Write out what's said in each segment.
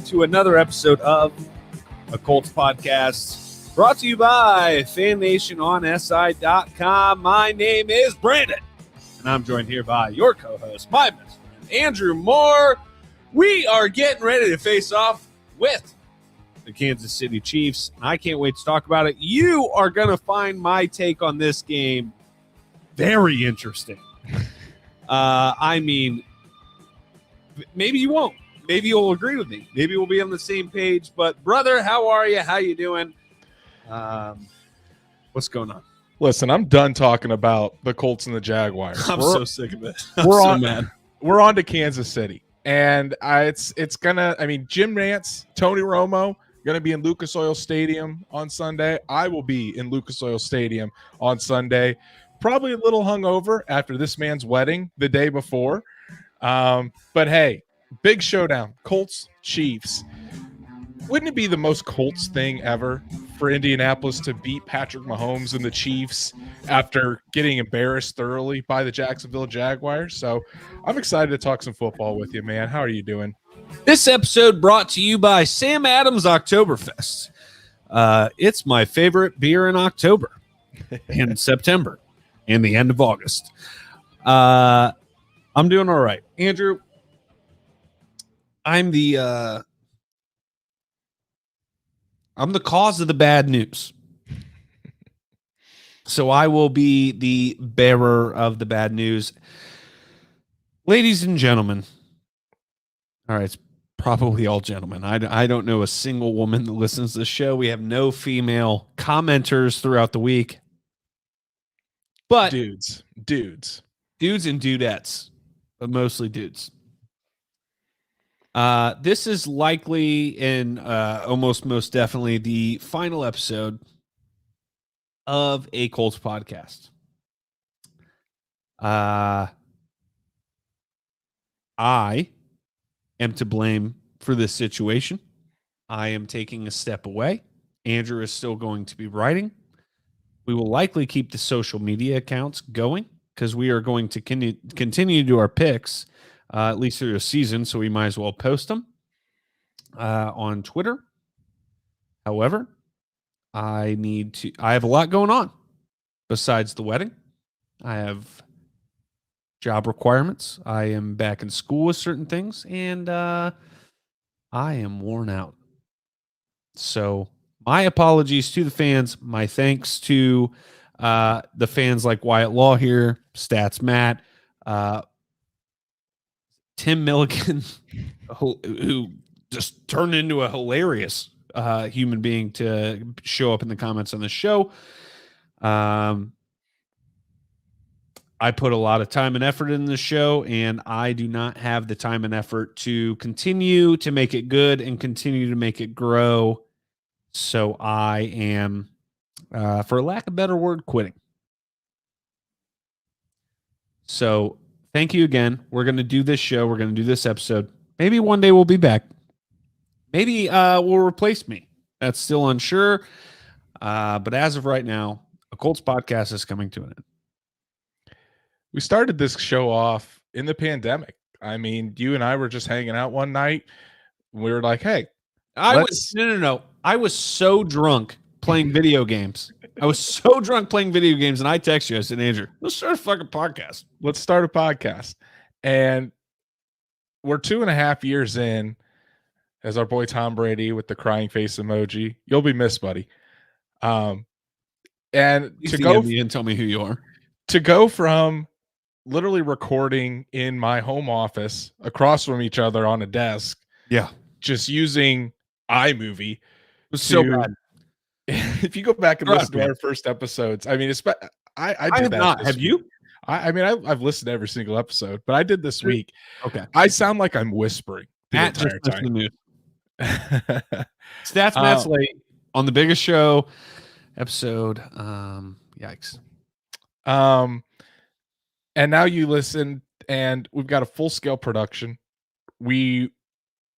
to another episode of a Colts podcast brought to you by FanNationOnSI.com. My name is Brandon, and I'm joined here by your co-host, my best friend, Andrew Moore. We are getting ready to face off with the Kansas City Chiefs. I can't wait to talk about it. You are going to find my take on this game very interesting. I mean, maybe you won't. Maybe you'll agree with me. Maybe we'll be on the same page. But, brother, how are you? How you doing? What's going on? Listen, I'm done talking about the Colts and the Jaguars. I'm so sick of it. Mad. We're on to Kansas City. And it's gonna. I mean, Jim Nantz, Tony Romo, gonna be in Lucas Oil Stadium on Sunday. I will be in Lucas Oil Stadium on Sunday. Probably a little hungover after this man's wedding the day before. But hey, big showdown. Colts, Chiefs. Wouldn't it be the most Colts thing ever for Indianapolis to beat Patrick Mahomes and the Chiefs after getting embarrassed thoroughly by the Jacksonville Jaguars? So I'm excited to talk some football with you, man. How are you doing? This episode brought to you by Sam Adams Oktoberfest. It's my favorite beer in October and September and the end of August. I'm doing all right. Andrew, I'm the cause of the bad news. So I will be the bearer of the bad news. Ladies and gentlemen, all right, it's probably all gentlemen. I don't know a single woman that listens to the show. We have no female commenters throughout the week. But dudes and dudettes, but mostly dudes. This is likely and almost most definitely the final episode of a Colts podcast. I am to blame for this situation. I am taking a step away. Andrew is still going to be writing. We will likely keep the social media accounts going because we are going to continue to do our picks at least through the season, so we might as well post them on Twitter. However, I have a lot going on besides the wedding. I have job requirements. I am back in school with certain things, and I am worn out. So my apologies to the fans. My thanks to the fans like Wyatt Law here, Stats Matt, Tim Milligan, who just turned into a hilarious human being to show up in the comments on the show. I put a lot of time and effort in the show, and I do not have the time and effort to continue to make it good and continue to make it grow. So I am, for lack of a better word, quitting. So thank you again. We're going to do this show. We're going to do this episode. Maybe one day we'll be back. Maybe will replace me. That's still unsure. But as of right now, a Colts podcast is coming to an end. We started this show off in the pandemic. I mean, you and I were just hanging out one night. We were like, hey. No. I was so drunk playing video games. And I text you. I said, Andrew, let's start a fucking podcast. Let's start a podcast. And we're 2.5 years in, as our boy Tom Brady with the crying face emoji. You'll be missed, buddy. And to go, you didn't tell me who you are. To go from literally recording in my home office across from each other on a desk, just using iMovie, it was so bad. If you go back and listen to our first episodes, I mean, I did that. Not. Have you? I've listened to every single episode, but I did this week. Okay. I sound like I'm whispering the entire time. Stats Matt's late on the biggest show episode. Yikes. And now you listen, and we've got a full-scale production. We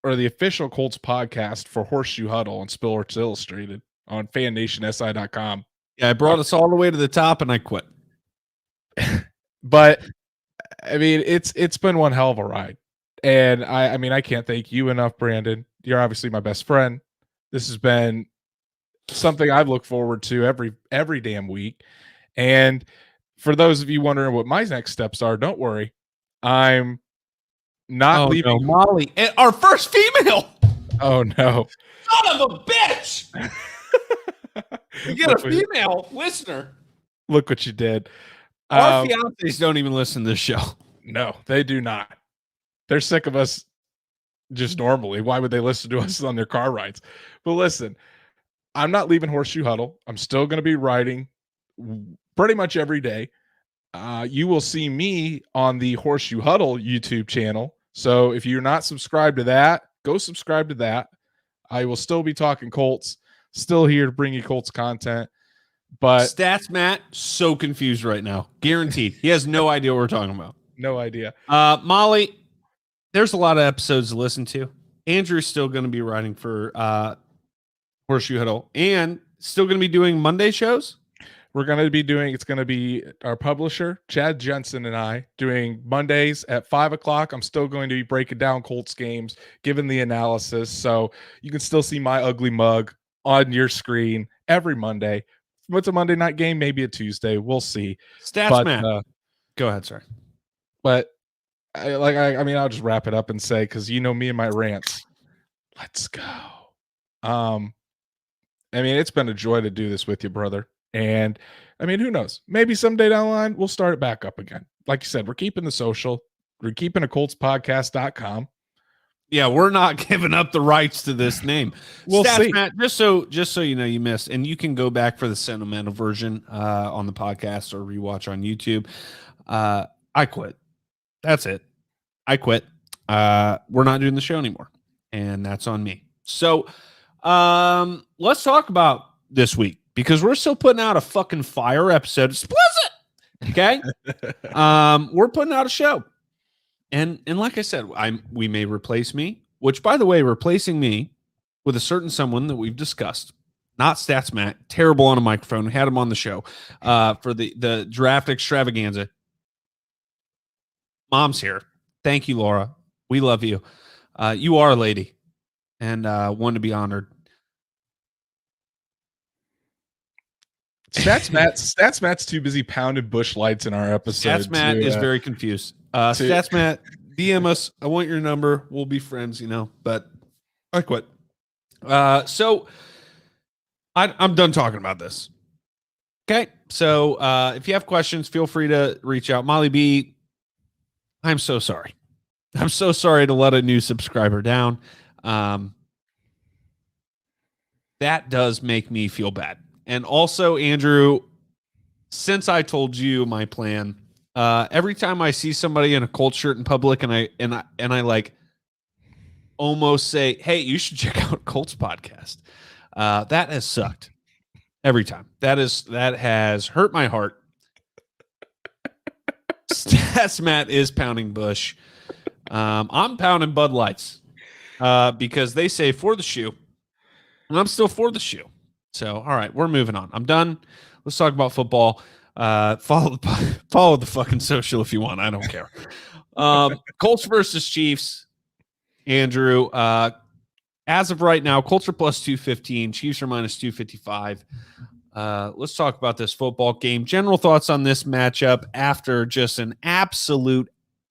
are the official Colts podcast for Horseshoe Huddle and Sports Illustrated on FanNationSI.com. Yeah, I brought us all the way to the top, and I quit. But I mean, it's been one hell of a ride, and I mean, I can't thank you enough, Brandon. You're obviously my best friend. This has been something I've looked forward to every damn week. And for those of you wondering what my next steps are, don't worry. I'm not Oh leaving. no, Molly, our first female. Oh no. Son of a bitch. We get a female listener. Look what you did. Our fiancés don't even listen to this show. No, they do not. They're sick of us just normally. Why would they listen to us on their car rides? But listen, I'm not leaving Horseshoe Huddle. I'm still going to be writing pretty much every day. You will see me on the Horseshoe Huddle YouTube channel. So if you're not subscribed to that, go subscribe to that. I will still be talking Colts, still here to bring you Colts content. But Stats Matt, so confused right now. Guaranteed. He has no idea what we're talking about. No idea. Molly, there's a lot of episodes to listen to. Andrew's still going to be writing for Horseshoe Huddle and still going to be doing Monday shows. We're going to be doing, it's going to be our publisher, Chad Jensen, and I doing Mondays at 5:00. I'm still going to be breaking down Colts games, giving the analysis. So you can still see my ugly mug on your screen every Monday. What's a Monday night game? Maybe a Tuesday. We'll see. Stats Matt. Go ahead, sorry. But I mean, I'll just wrap it up and say, because you know me and my rants. Let's go. I mean, it's been a joy to do this with you, brother. And I mean, who knows? Maybe someday down the line, we'll start it back up again. Like you said, we're keeping the social. We're keeping a ColtsPodcast.com. Yeah, we're not giving up the rights to this name. We'll Stats, see. Matt, just so you know, you missed, and you can go back for the sentimental version on the podcast or rewatch on YouTube. I quit. That's it. I quit. We're not doing the show anymore, and that's on me. So let's talk about this week because we're still putting out a fucking fire episode. Explicit. Okay. We're putting out a show. And like I said, we may replace me, which, by the way, replacing me with a certain someone that we've discussed, not Stats Matt, terrible on a microphone. We had him on the show for the draft extravaganza. Mom's here. Thank you, Laura. We love you. You are a lady and one to be honored. Stats Matt's too busy pounding bush lights in our episode. Stats Matt is very confused. Stats Matt, DM us. I want your number. We'll be friends, but I quit. So I'm done talking about this. Okay. So if you have questions, feel free to reach out. Molly B, I'm so sorry. I'm so sorry to let a new subscriber down. That does make me feel bad. And also, Andrew, since I told you my plan, every time I see somebody in a Colts shirt in public and I like almost say, hey, you should check out Colts podcast. That has sucked every time. That has hurt my heart. Stats Matt is pounding Bush. I'm pounding Bud Lights because they say for the shoe, and I'm still for the shoe. So, all right, we're moving on. I'm done. Let's talk about football. Follow the fucking social if you want. I don't care. Colts versus Chiefs. Andrew, as of right now, Colts are plus 215. Chiefs are minus 255. Let's talk about this football game. General thoughts on this matchup after just an absolute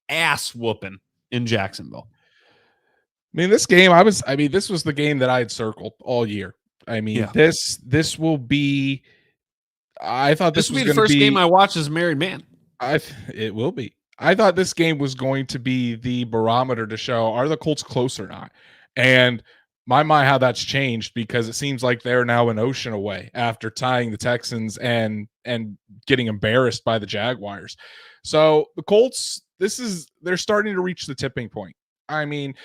ass whooping in Jacksonville. I mean, this was the game that I had circled all year. I mean, this will be. I thought this was the first game I watched as a married man. It will be. I thought this game was going to be the barometer to show are the Colts close or not. And my how that's changed because it seems like they're now an ocean away after tying the Texans and getting embarrassed by the Jaguars. So the Colts, they're starting to reach the tipping point. I mean,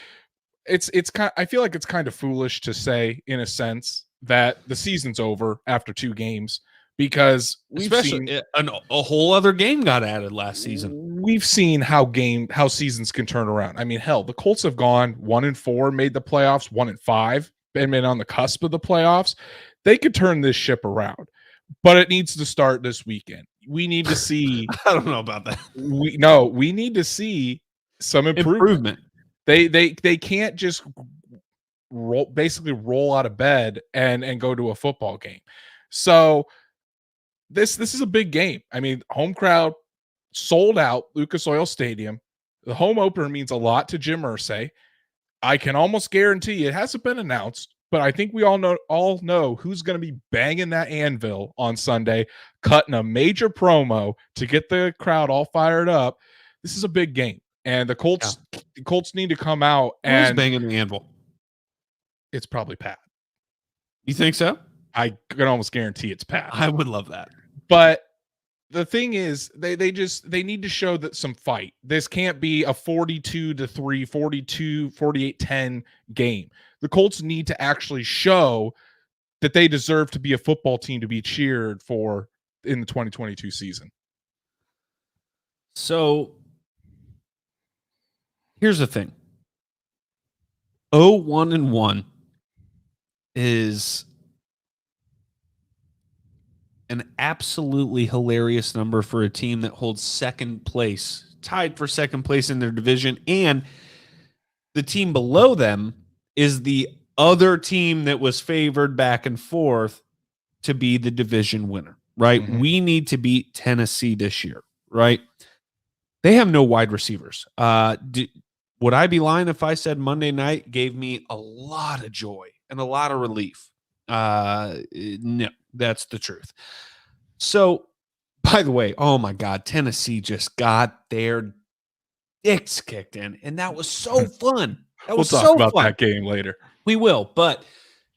I feel like it's kind of foolish to say in a sense that the season's over after 2 games because we've seen a whole other game got added last season. We've seen how seasons can turn around. I mean, hell, the Colts have gone 1-4, made the playoffs, 1-5, been on the cusp of the playoffs. They could turn this ship around, but it needs to start this weekend. We need to see. I don't know about that. We need to see some improvement. They can't just basically roll out of bed and go to a football game. So this is a big game. I mean, home crowd sold out Lucas Oil Stadium. The home opener means a lot to Jim Irsay. I can almost guarantee it hasn't been announced, but I think we all know who's going to be banging that anvil on Sunday, cutting a major promo to get the crowd all fired up. This is a big game, and the Colts need to come out. Who's and banging the anvil? It's probably Pat. You think so? I can almost guarantee it's Pat. I would love that. But the thing is, they need to show that some fight. This can't be a 42-3, 48-10 game. The Colts need to actually show that they deserve to be a football team to be cheered for in the 2022 season. So here's the thing. 0-1-1 is an absolutely hilarious number for a team that holds second place, tied for second place in their division. And the team below them is the other team that was favored back and forth to be the division winner, right? Mm-hmm. We need to beat Tennessee this year, right? They have no wide receivers. Would I be lying if I said Monday night gave me a lot of joy and a lot of relief? No, that's the truth. So, by the way, oh my God, Tennessee just got their dicks kicked in, and that was so fun. We'll talk about that game later. We will, but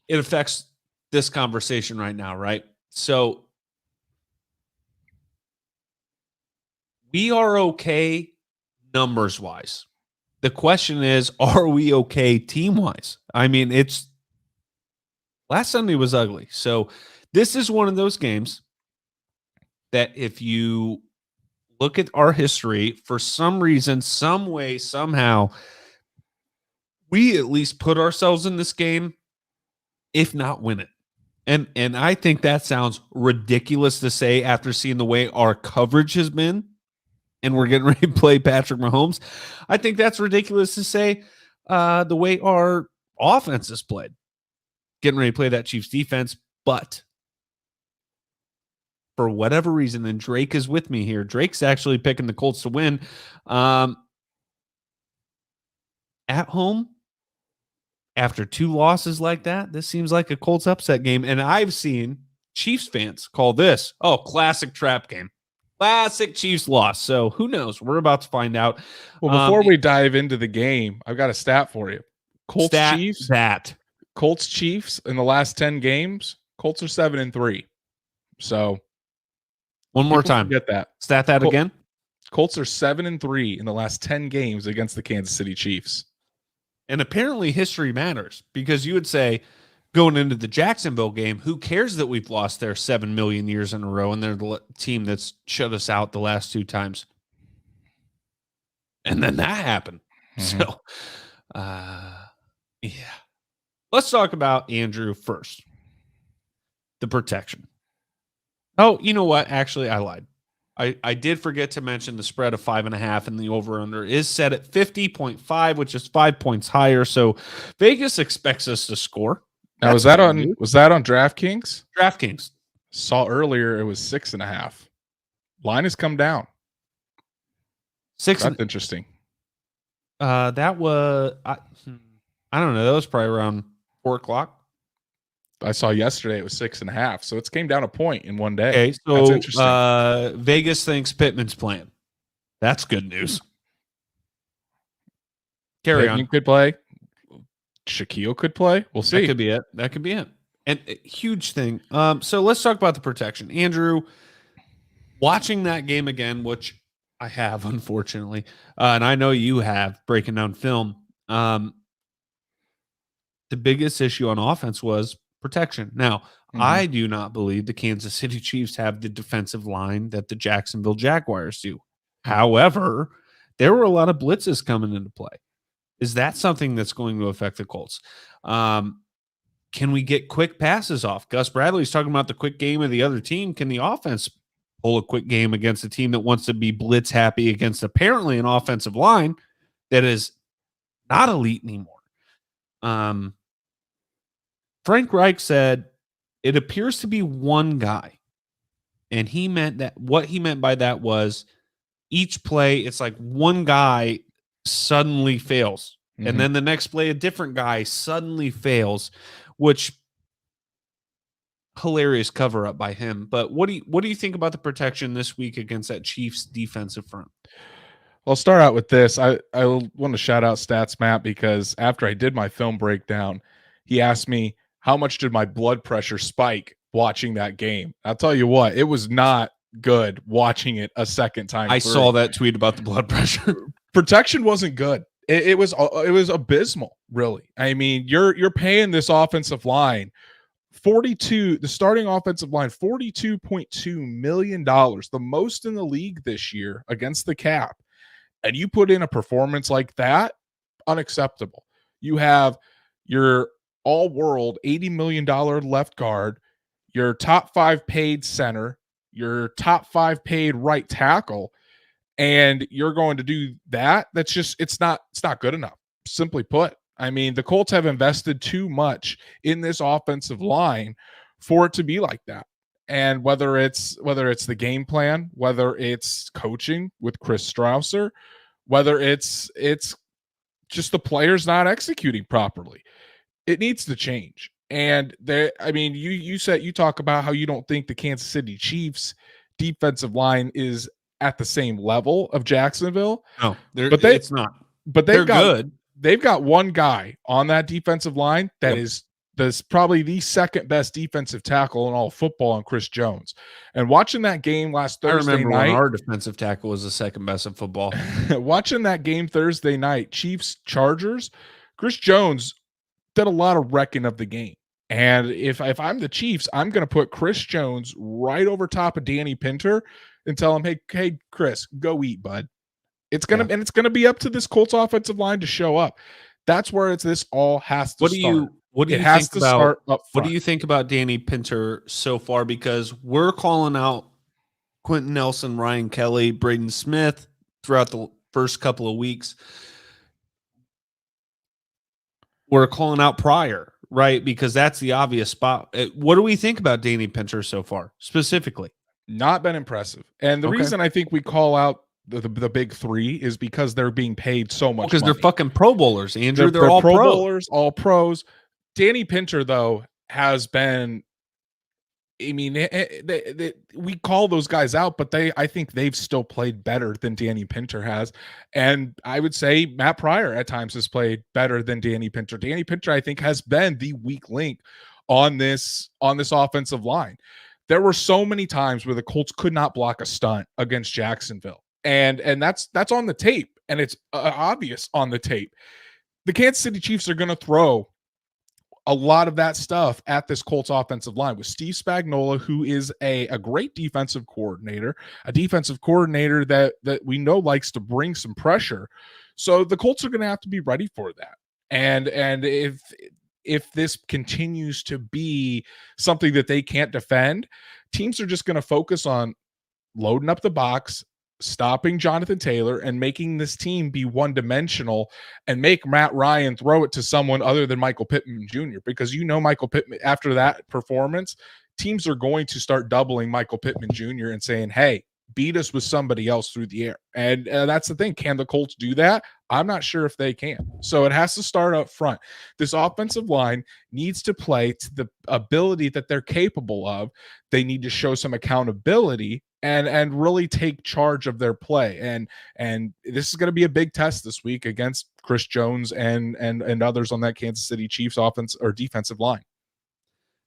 it affects this conversation right now, right? So, we are okay numbers-wise. The question is, are we okay team-wise? I mean, last Sunday was ugly. So this is one of those games that if you look at our history, for some reason, some way, somehow, we at least put ourselves in this game, if not win it. And I think that sounds ridiculous to say after seeing the way our coverage has been, and we're getting ready to play Patrick Mahomes. I think that's ridiculous to say the way our offense is played. Getting ready to play that Chiefs defense, but for whatever reason, and Drake is with me here, Drake's actually picking the Colts to win. At home, after two losses like that, this seems like a Colts upset game. And I've seen Chiefs fans call this, classic trap game. Classic Chiefs loss. So who knows? We're about to find out. Well, before we dive into the game, I've got a stat for you. Colts Chiefs in the last 10 games, Colts are 7-3. So one more time. Get that. Stat that again. Colts are 7-3 in the last 10 games against the Kansas City Chiefs. And apparently history matters, because you would say going into the Jacksonville game, who cares that we've lost there 7 million years in a row and they're the team that's shut us out the last two times. And then that happened. Mm-hmm. So, yeah. Let's talk about Andrew first. The protection. Oh, you know what? Actually, I lied. I did forget to mention the spread of 5.5, and the over-under is set at 50.5, which is 5 points higher. So Vegas expects us to score. Now, was that on DraftKings? DraftKings. Saw earlier it was 6.5. Line has come down. 6. That's interesting. That was I don't know. That was probably around 4 o'clock. I saw yesterday it was 6.5, so it's came down a point in one day. Okay, so that's interesting. Vegas thinks Pittman's playing. That's good news. Carry on. Could play. Shaquille could play. We'll see. That could be it. And huge thing. So let's talk about the protection. Andrew, watching that game again, which I have, unfortunately, and I know you have, breaking down film. The biggest issue on offense was protection. Now, I do not believe the Kansas City Chiefs have the defensive line that the Jacksonville Jaguars do. However, there were a lot of blitzes coming into play. Is that something that's going to affect the Colts? Can we get quick passes off? Gus Bradley's talking about the quick game of the other team. Can the offense pull a quick game against a team that wants to be blitz happy against apparently an offensive line that is not elite anymore? Frank Reich said it appears to be one guy. And he meant that what he meant by that was each play, it's like one guy suddenly fails. Mhm. And then the next play, a different guy suddenly fails, which hilarious cover up by him. But what do you think about the protection this week against that Chiefs defensive front? I'll start out with this. I want to shout out Stats Matt because after I did my film breakdown, he asked me how much did my blood pressure spike watching that game. I'll tell you what, it was not good watching it a second time. I saw that tweet about the blood pressure. Protection wasn't good. It was abysmal, really. I mean, you're paying this offensive line 42, the starting offensive line, $42.2 million, the most in the league this year against the cap. And you put in a performance like that, unacceptable. You have your all-world $80 million left guard, your top 5 paid center, your top 5 paid right tackle, and you're going to do that. That's just it's not good enough. Simply put. I mean, the Colts have invested too much in this offensive line for it to be like that. And whether it's the game plan, whether it's coaching with Chris Strausser, whether it's just the players not executing properly, it needs to change. And I mean, you talk about how you don't think the Kansas City Chiefs defensive line is at the same level of Jacksonville. No, it's not. But they're good. They've got one guy on that defensive line that that's probably the second best defensive tackle in all of football, and Chris Jones. And watching that game last Thursday night, when our defensive tackle was the second best in football. Watching that game Thursday night, Chiefs Chargers, Chris Jones did a lot of wrecking of the game. And if I'm the Chiefs, I'm going to put Chris Jones right over top of Danny Pinter and tell him, hey, Chris, go eat, bud. It's gonna be up to this Colts offensive line to show up. That's where this all has to start. What do you think about Danny Pinter so far? Because we're calling out Quentin Nelson, Ryan Kelly, Braden Smith throughout the first couple of weeks. We're calling out Pryor, right? Because that's the obvious spot. What do we think about Danny Pinter so far, specifically? Not been impressive. And the reason I think we call out the big three is because they're being paid so much because money. They're fucking Pro Bowlers, Andrew. They're all Pro Bowlers, all pros. Danny Pinter, though, has been. I mean, we call those guys out, but I think they've still played better than Danny Pinter has. And I would say Matt Pryor at times has played better than Danny Pinter. Danny Pinter, I think, has been the weak link on this offensive line. There were so many times where the Colts could not block a stunt against Jacksonville. And that's on the tape, and it's obvious on the tape. The Kansas City Chiefs are going to throw a lot of that stuff at this Colts offensive line with Steve Spagnuolo, who is a great defensive coordinator, a defensive coordinator that we know likes to bring some pressure. So the Colts are going to have to be ready for that. And if this continues to be something that they can't defend, teams are just going to focus on loading up the box, stopping Jonathan Taylor, and making this team be one-dimensional and make Matt Ryan throw it to someone other than Michael Pittman Jr. Because Michael Pittman, after that performance, teams are going to start doubling Michael Pittman Jr. and saying, hey, beat us with somebody else through the air. And that's the thing. Can the Colts do that? I'm not sure if they can. So it has to start up front. This offensive line needs to play to the ability that they're capable of. They need to show some accountability and really take charge of their play. And this is going to be a big test this week against Chris Jones and others on that Kansas City Chiefs offense or defensive line.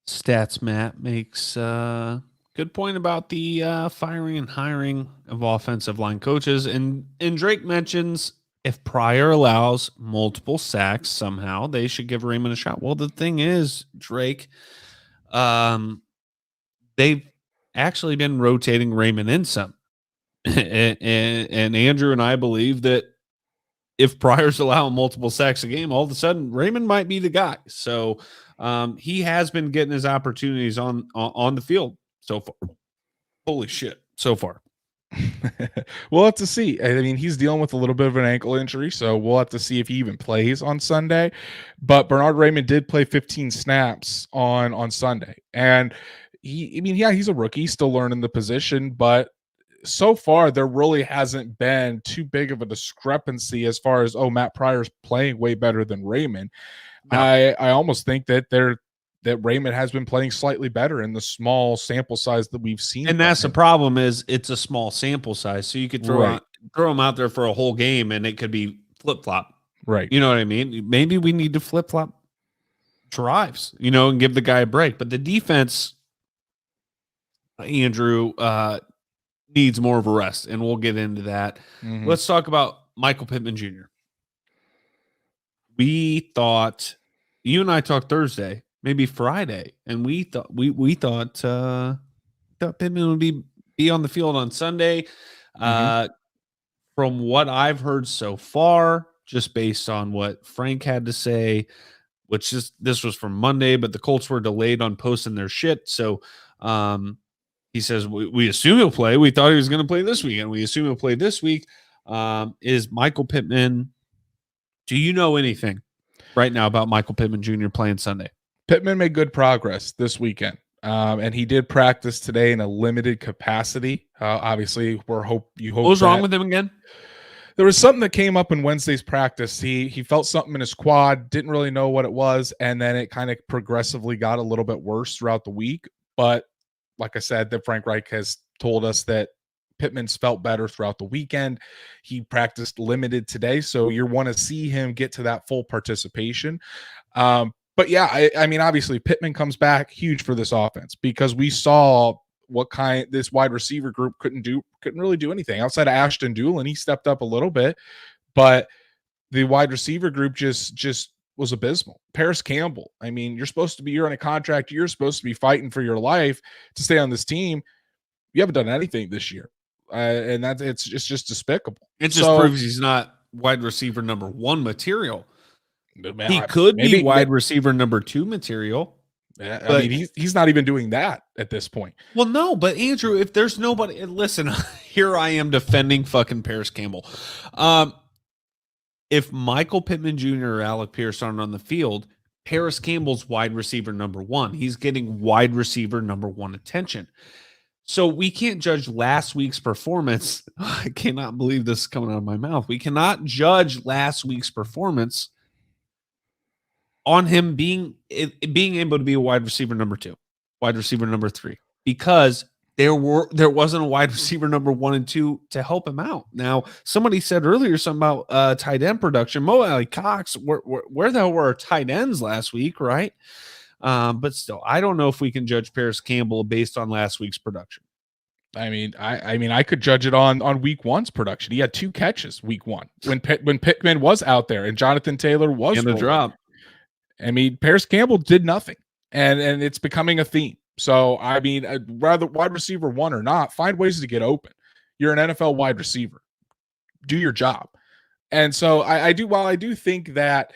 Stats Matt makes good point about the firing and hiring of offensive line coaches. And Drake mentions if Pryor allows multiple sacks somehow, they should give Raymond a shot. Well, the thing is, Drake, they've actually been rotating Raymond in some. and Andrew and I believe that if Pryor's allowing multiple sacks a game, all of a sudden Raymond might be the guy. So he has been getting his opportunities on the field so far. Holy shit, so far. We'll have to see. I mean, he's dealing with a little bit of an ankle injury, so we'll have to see if he even plays on Sunday. But Bernard Raymond did play 15 snaps on Sunday, and I mean, yeah, he's a rookie, still learning the position, but so far there really hasn't been too big of a discrepancy as far as Matt Pryor's playing way better than Raymond. No. I almost think that Raymond has been playing slightly better in the small sample size that we've seen. And that's the problem is it's a small sample size. So you could throw them out there for a whole game and it could be flip-flop. Right. You know what I mean? Maybe we need to flip-flop drives, and give the guy a break. But the defense, Andrew, needs more of a rest, and we'll get into that. Mhm. Let's talk about Michael Pittman Jr. We thought, you and I talked Thursday, maybe Friday, and we thought Pittman would be on the field on Sunday. From what I've heard so far, just based on what Frank had to say, this was from Monday, but the Colts were delayed on posting their shit. So he says, we assume he'll play. We thought he was going to play this weekend. We assume he'll play this week. Is Michael Pittman, do you know anything right now about Michael Pittman Jr. playing Sunday? Pittman made good progress this weekend. And he did practice today in a limited capacity. Obviously, you hope. What was wrong with him again? There was something that came up in Wednesday's practice. He felt something in his quad, didn't really know what it was, and then it kind of progressively got a little bit worse throughout the week. But like I said, that Frank Reich has told us that Pittman's felt better throughout the weekend. He practiced limited today, so you want to see him get to that full participation. But yeah, I mean, obviously Pittman comes back huge for this offense because we saw what this wide receiver group couldn't really do anything outside of Ashton Doolin. He stepped up a little bit, but the wide receiver group just was abysmal. Paris Campbell, I mean, you're on a contract. You're supposed to be fighting for your life to stay on this team. You haven't done anything this year. And it's just despicable. It just proves he's not wide receiver number 1 material. Man, he could be wide receiver number 2 material. I mean, he's not even doing that at this point. Well, no, but Andrew, if there's nobody, listen, here I am defending fucking Paris Campbell. If Michael Pittman Jr. or Alec Pierce aren't on the field, Paris Campbell's wide receiver number 1. He's getting wide receiver number 1 attention. So we can't judge last week's performance. I cannot believe this is coming out of my mouth. We cannot judge last week's performance on him being able to be a wide receiver number 2, wide receiver number 3, because there wasn't a wide receiver number 1 and 2 to help him out. Now, somebody said earlier something about tight end production. Mo Alley Cox, where the hell were our tight ends last week, right? But still, I don't know if we can judge Paris Campbell based on last week's production. I mean, I could judge it on week 1's production. He had 2 catches week 1 when Pittman was out there and Jonathan Taylor was in the drop. I mean, Paris Campbell did nothing, and it's becoming a theme. So, I mean, rather wide receiver 1 or not, find ways to get open. You're an NFL wide receiver. Do your job. And so I do think that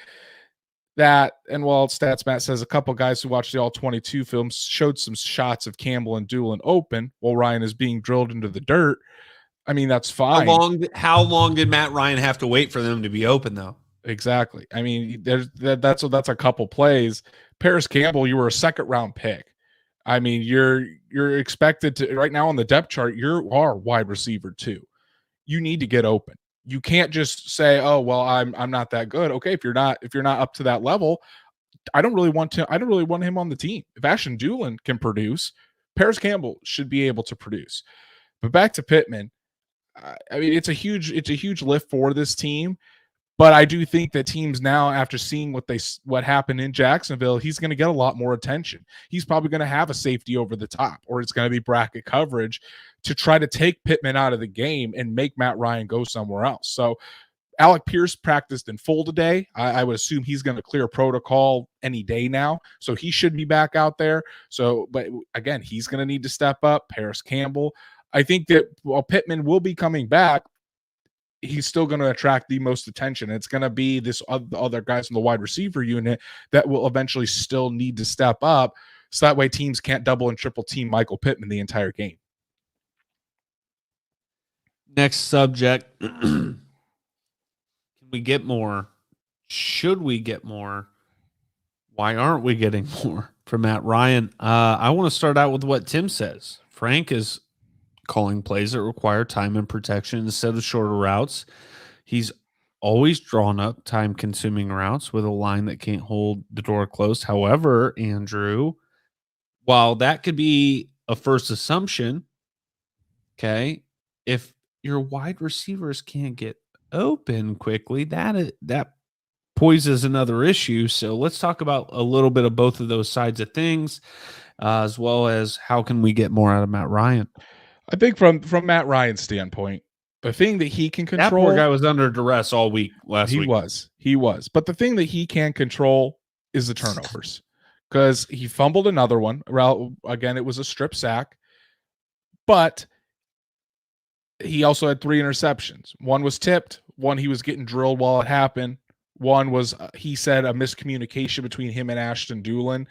and while Stats Matt says a couple guys who watched the all 22 films showed some shots of Campbell and Doolin open while Ryan is being drilled into the dirt. I mean, that's fine. How long did Matt Ryan have to wait for them to be open though? Exactly. I mean, that's a couple plays. Paris Campbell, you were a 2nd round pick. I mean, you're expected to right now on the depth chart. You are wide receiver 2. You need to get open. You can't just say, "Oh, well, I'm not that good." Okay, if you're not up to that level, I don't really want him on the team. If Ashton Doolin can produce, Paris Campbell should be able to produce. But back to Pittman, I mean, it's a huge lift for this team. But I do think that teams now, after seeing what happened in Jacksonville, he's going to get a lot more attention. He's probably going to have a safety over the top, or it's going to be bracket coverage to try to take Pittman out of the game and make Matt Ryan go somewhere else. So Alec Pierce practiced in full today. I would assume he's going to clear protocol any day now. So he should be back out there. So, but again, he's going to need to step up. Paris Campbell. I think that while Pittman will be coming back, he's still going to attract the most attention. It's going to be this other guys in the wide receiver unit that will eventually still need to step up. So that way teams can't double and triple team Michael Pittman the entire game. Next subject. Can we get more? Should we get more? Why aren't we getting more from Matt Ryan? I want to start out with what Tim says. Frank is calling plays that require time and protection instead of shorter routes. He's always drawn up time consuming routes with a line that can't hold the door closed. However, Andrew, while that could be a first assumption, okay, if your wide receivers can't get open quickly, that poses another issue. So let's talk about a little bit of both of those sides of things, as well as how can we get more out of Matt Ryan. I think from Matt Ryan's standpoint, the thing that he can That poor control, guy was under duress all week last week. he was. But the thing that he can control is the turnovers, because he fumbled another one. Again, it was a strip sack, but he also had 3 interceptions. One was tipped. One he was getting drilled while it happened. One was, he said, a miscommunication between him and Ashton Doolin.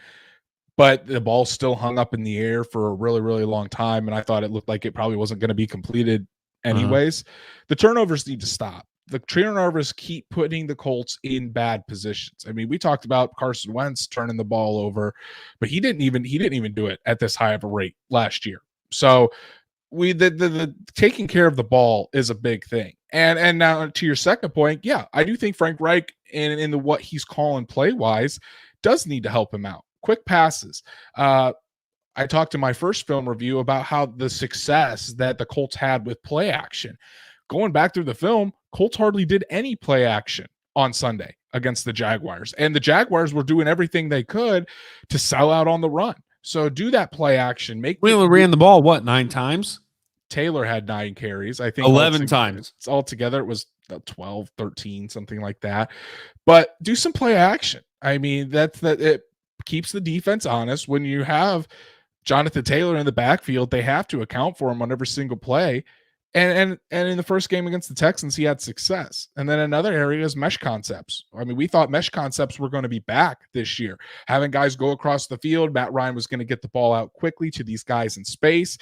But the ball still hung up in the air for a really, really long time. And I thought it looked like it probably wasn't going to be completed anyways. The turnovers need to stop. The turnovers keep putting the Colts in bad positions. I mean, we talked about Carson Wentz turning the ball over, but he didn't even do it at this high of a rate last year. So the taking care of the ball is a big thing. And now to your second point, yeah, I do think Frank Reich in the what he's calling play wise does need to help him out. Quick passes. I talked in my first film review about how the success that the Colts had with play action. Going back through the film, Colts hardly did any play action on Sunday against the Jaguars. And the Jaguars were doing everything they could to sell out on the run. So do that play action. We only ran the ball, 9 times? Taylor had 9 carries. I think 11 times. Altogether, it was 12, 13, something like that. But do some play action. I mean, it keeps the defense honest. When you have Jonathan Taylor in the backfield, they have to account for him on every single play. And in the first game against the Texans, he had success. And then another area is mesh concepts. I mean, we thought mesh concepts were going to be back this year. Having guys go across the field, Matt Ryan was going to get the ball out quickly to these guys in space.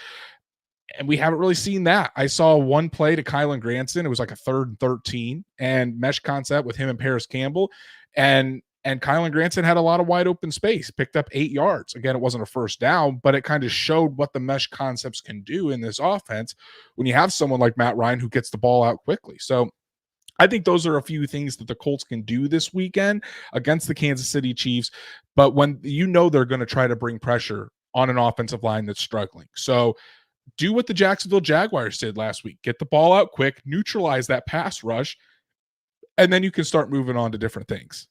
And we haven't really seen that. I saw one play to Kylan Granson. It was like a 3rd and 13 and mesh concept with him and Paris Campbell. And Kylan Granson had a lot of wide open space, picked up 8 yards. Again, it wasn't a first down, but it kind of showed what the mesh concepts can do in this offense when you have someone like Matt Ryan who gets the ball out quickly. So I think those are a few things that the Colts can do this weekend against the Kansas City Chiefs. But when they're going to try to bring pressure on an offensive line that's struggling. So do what the Jacksonville Jaguars did last week. Get the ball out quick, neutralize that pass rush, and then you can start moving on to different things.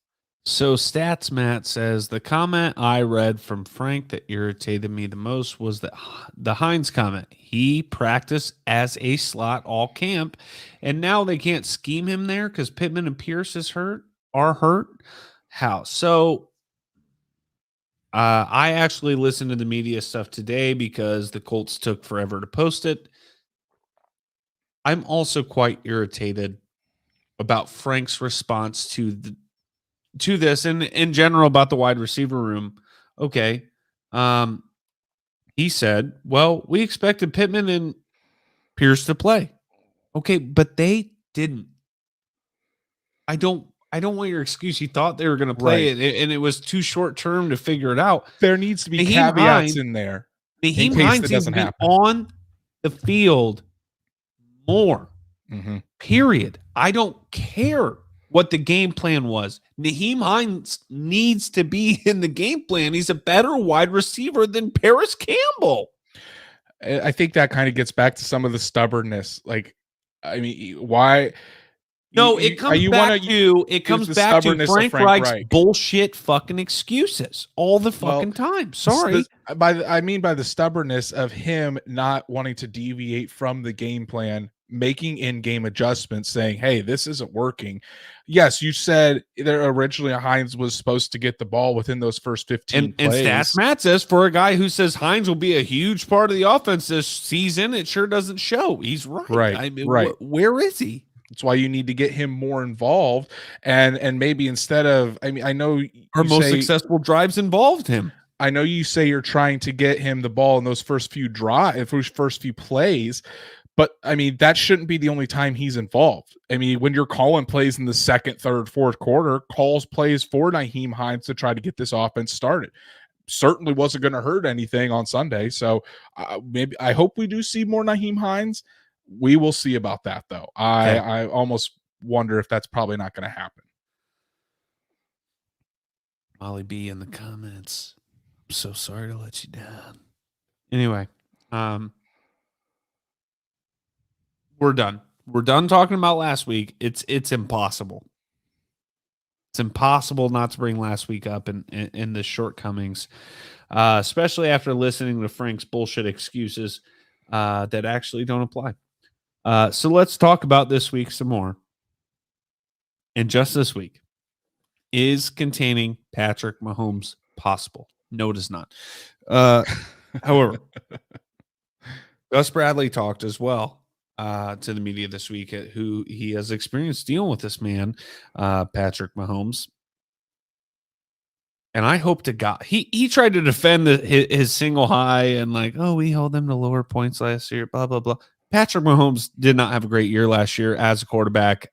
So Stats Matt says, the comment I read from Frank that irritated me the most was the Hines comment. He practiced as a slot all camp, and now they can't scheme him there because Pittman and Pierce are hurt. How? So I actually listened to the media stuff today because the Colts took forever to post it. I'm also quite irritated about Frank's response to this and in general about the wide receiver room. Okay. He said, well, we expected Pittman and Pierce to play. Okay, but they didn't. I don't want your excuse. You thought they were going to play it, and it was too short term to figure it out. There needs to be caveats in there. Naheem Hines needs to be on the field more. Mm-hmm. Period. I don't care what the game plan was. Naheem Hines needs to be in the game plan. He's a better wide receiver than Paris Campbell. I think that kind of gets back to some of the stubbornness. Like, I mean, why? No, it comes back to Frank Reich's bullshit fucking excuses all the fucking time. Sorry. I mean by the stubbornness of him not wanting to deviate from the game plan, making in-game adjustments, saying, hey, this isn't working. Yes, you said there originally Hines was supposed to get the ball within those first 15 plays. And Stats Matt says, for a guy who says Hines will be a huge part of the offense this season, it sure doesn't show. He's right. Right. I mean, right. Where is he? That's why you need to get him more involved. And maybe instead of, I mean, I know our most successful drives involved him. I know you say you're trying to get him the ball in those first few plays, But I mean, that shouldn't be the only time he's involved. I mean, when you're calling plays in the second, third, fourth quarter, calls plays for Nyheim Hines to try to get this offense started. Certainly wasn't going to hurt anything on Sunday. So maybe I hope we do see more Nyheim Hines. We will see about that, though. Okay. I almost wonder if that's probably not going to happen. Molly B in the comments. I'm so sorry to let you down. Anyway, we're done. We're done talking about last week. It's impossible. It's impossible not to bring last week up in the shortcomings, especially after listening to Frank's bullshit excuses that actually don't apply. So let's talk about this week some more. And just this week, is containing Patrick Mahomes possible? No, it is not. However, Gus Bradley talked as well to the media this week, who he has experienced dealing with this man, Patrick Mahomes. And I hope to God, he tried to defend his single high and like, oh, we held them to lower points last year, blah, blah, blah. Patrick Mahomes did not have a great year last year as a quarterback.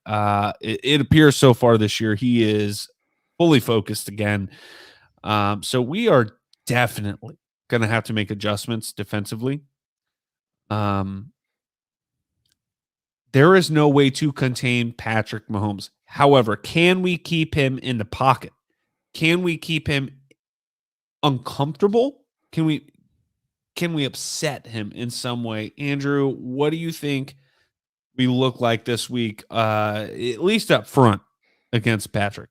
It appears so far this year he is fully focused again. So we are definitely going to have to make adjustments defensively. There is no way to contain Patrick Mahomes. However, can we keep him in the pocket? Can we keep him uncomfortable? Can we upset him in some way? Andrew, what do you think we look like this week, at least up front against Patrick?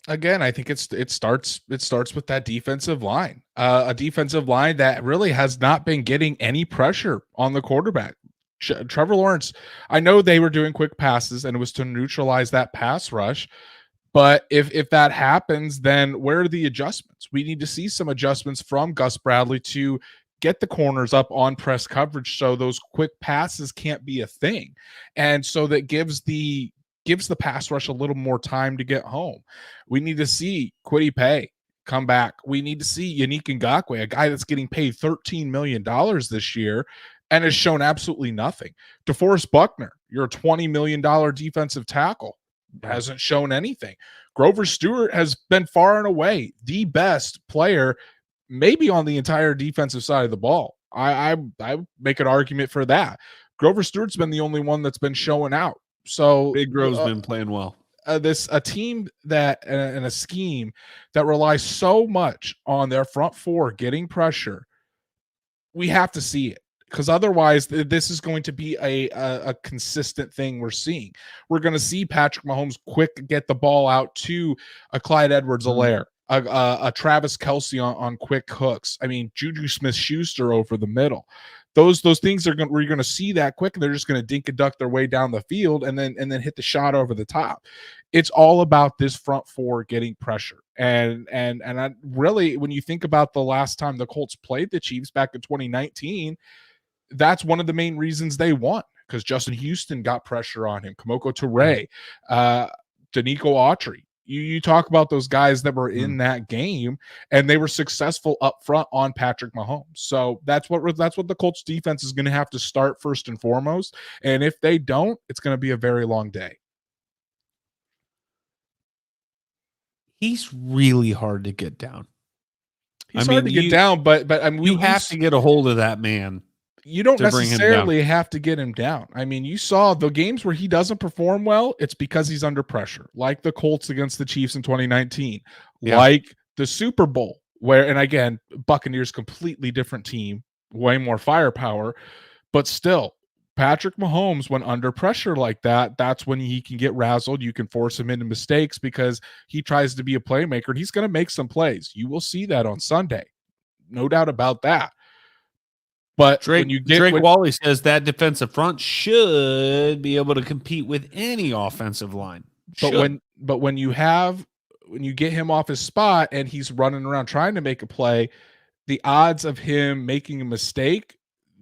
Again, I think it starts with that defensive line, a defensive line that really has not been getting any pressure on the quarterback. Trevor Lawrence, I know they were doing quick passes and it was to neutralize that pass rush. But if that happens, then where are the adjustments? We need to see some adjustments from Gus Bradley to get the corners up on press coverage so those quick passes can't be a thing. And so that gives the pass rush a little more time to get home. We need to see Kwity Paye come back. We need to see Yannick Ngakoue, a guy that's getting paid $13 million this year and has shown absolutely nothing. DeForest Buckner, you're a $20 million defensive tackle. Hasn't shown anything. Grover Stewart has been far and away the best player, maybe on the entire defensive side of the ball. I make an argument for that. Grover Stewart's been the only one that's been showing out. So Big Grove's been playing well. A team that and a scheme that relies so much on their front four getting pressure, we have to see it. Because otherwise, this is going to be a consistent thing we're seeing. We're going to see Patrick Mahomes quick get the ball out to a Clyde Edwards-Helaire, a Travis Kelce on quick hooks. I mean, Juju Smith-Schuster over the middle. Those things we're going to see that quick, and they're just going to dink and duck their way down the field and then hit the shot over the top. It's all about this front four getting pressure. And I really, when you think about the last time the Colts played the Chiefs back in 2019, that's one of the main reasons they won, because Justin Houston got pressure on him. Kamoko Toure, Danico Autry. You talk about those guys that were in that game, and they were successful up front on Patrick Mahomes. So that's what the Colts defense is going to have to start first and foremost. And if they don't, it's going to be a very long day. He's really hard to get down. He's hard to get down, but I mean, you have to get a hold of that man. You don't necessarily have to get him down. I mean, you saw the games where he doesn't perform well, it's because he's under pressure, like the Colts against the Chiefs in 2019, like the Super Bowl, where, and again, Buccaneers, completely different team, way more firepower, but still, Patrick Mahomes, when under pressure like that, that's when he can get razzled. You can force him into mistakes because he tries to be a playmaker, and he's going to make some plays. You will see that on Sunday. No doubt about that. But Drake Wally says that defensive front should be able to compete with any offensive line. But when you get him off his spot and he's running around trying to make a play, the odds of him making a mistake,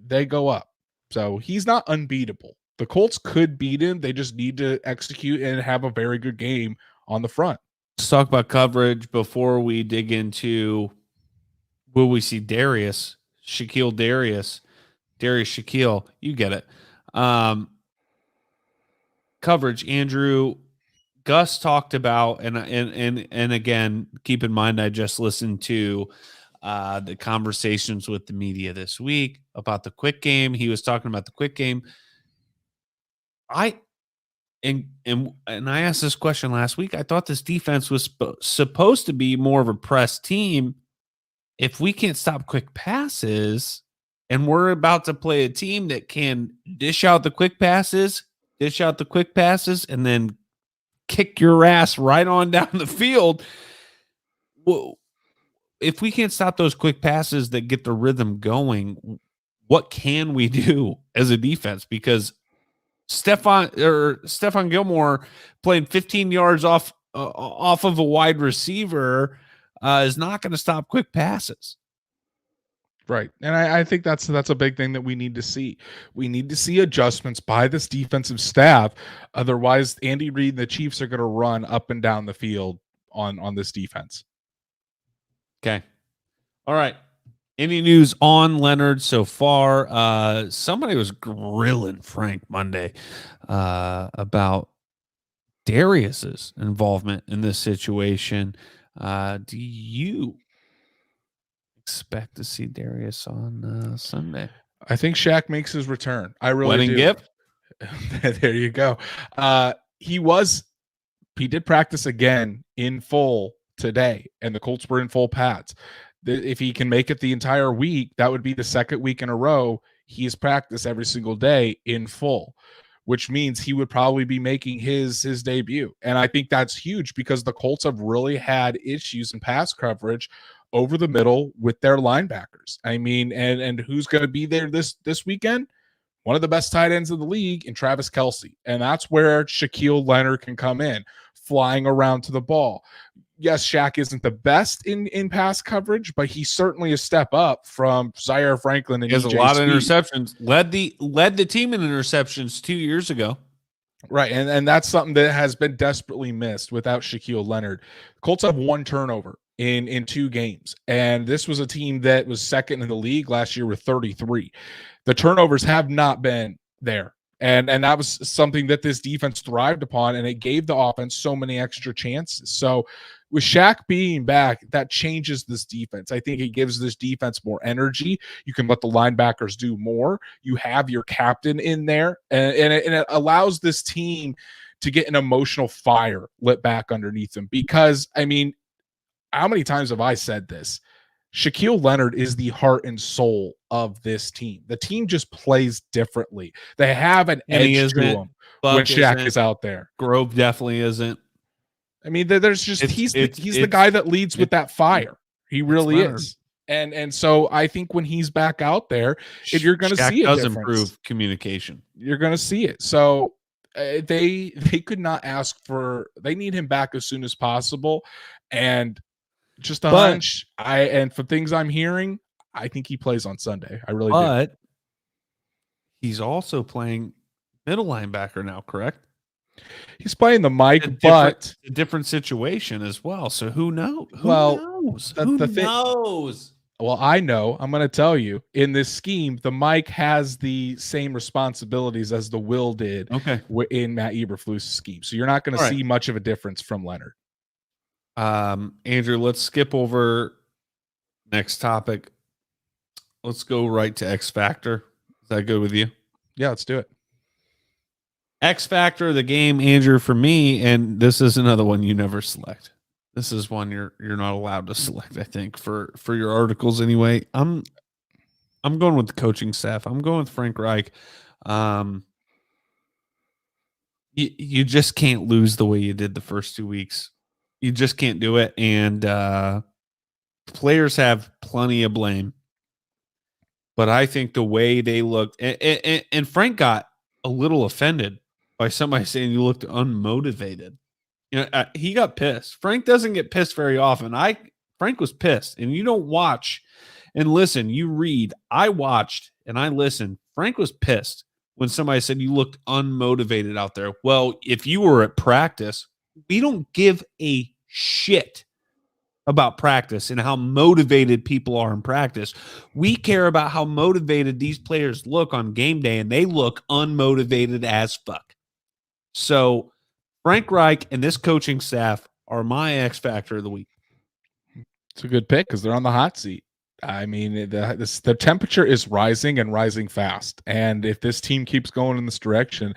they go up. So he's not unbeatable. The Colts could beat him. They just need to execute and have a very good game on the front. Let's talk about coverage before we dig into will we see Darius Shaquille, you get it. Coverage, Andrew. Gus talked about, and again, keep in mind, I just listened to the conversations with the media this week about the quick game. He was talking about the quick game. I asked this question last week. I thought this defense was supposed to be more of a press team. If we can't stop quick passes, and we're about to play a team that can dish out the quick passes, and then kick your ass right on down the field. Well, if we can't stop those quick passes that get the rhythm going, what can we do as a defense? Because Stephon Gilmore playing 15 yards off of a wide receiver is not going to stop quick passes. Right. And I think that's a big thing that we need to see. We need to see adjustments by this defensive staff. Otherwise, Andy Reid and the Chiefs are going to run up and down the field on this defense. Okay. All right. Any news on Leonard so far? Somebody was grilling Frank Monday about Darius's involvement in this situation. Do you expect to see Darius on Sunday? I think Shaq makes his return. I really Wedding do. gift? There you go. He did practice again in full today, and the Colts were in full pads. If he can make it the entire week, that would be the second week in a row he's practiced every single day in full, which means he would probably be making his debut. And I think that's huge because the Colts have really had issues in pass coverage over the middle with their linebackers. I mean, and who's going to be there this weekend? One of the best tight ends in the league in Travis Kelce. And that's where Shaquille Leonard can come in, flying around to the ball. Yes, Shaq isn't the best in pass coverage, but he's certainly a step up from Zaire Franklin and he has EJ a lot Speed. of interceptions. Led the team in interceptions 2 years ago. Right, and that's something that has been desperately missed without Shaquille Leonard. Colts have one turnover in 2 games, and this was a team that was second in the league last year with 33. The turnovers have not been there. And that was something that this defense thrived upon, and it gave the offense so many extra chances. So with Shaq being back, that changes this defense. I think it gives this defense more energy. You can let the linebackers do more. You have your captain in there, and it allows this team to get an emotional fire lit back underneath them. Because, I mean, how many times have I said this? Shaquille Leonard is the heart and soul of this team. The team just plays differently. They have an edge to them when Shaq is out there. Grove definitely isn't. I mean, there's just he's the guy that leads with that fire. He really is. And so I think when he's back out there, if you're going to see it, does improve communication. You're going to see it. So they could not ask for. They need him back as soon as possible. And just a hunch. And from things I'm hearing, I think he plays on Sunday. I really do. But he's also playing middle linebacker now, correct? He's playing the mic, but a different situation as well. So who knows? Who knows? Who knows? Well, I know. I'm going to tell you. In this scheme, the Mike has the same responsibilities as the Will did in Matt Eberflus's scheme. So you're not going to see much of a difference from Leonard. Andrew, let's skip over next topic. Let's go right to X Factor. Is that good with you? Yeah, let's do it. X Factor of the game, Andrew, for me, and this is another one you never select. This is one you're not allowed to select, I think, for your articles anyway. I'm going with the coaching staff. I'm going with Frank Reich. You just can't lose the way you did the first 2 weeks. You just can't do it, and players have plenty of blame. But I think the way they looked, and Frank got a little offended by somebody saying you looked unmotivated. You know, he got pissed. Frank doesn't get pissed very often. Frank was pissed, and you don't watch and listen. You read. I watched and I listened. Frank was pissed when somebody said you looked unmotivated out there. Well, if you were at practice, we don't give a shit about practice and how motivated people are in practice. We care about how motivated these players look on game day, and they look unmotivated as fuck. So Frank Reich and this coaching staff are my X factor of the week. It's a good pick because they're on the hot seat. I mean, the temperature is rising and rising fast. And if this team keeps going in this direction,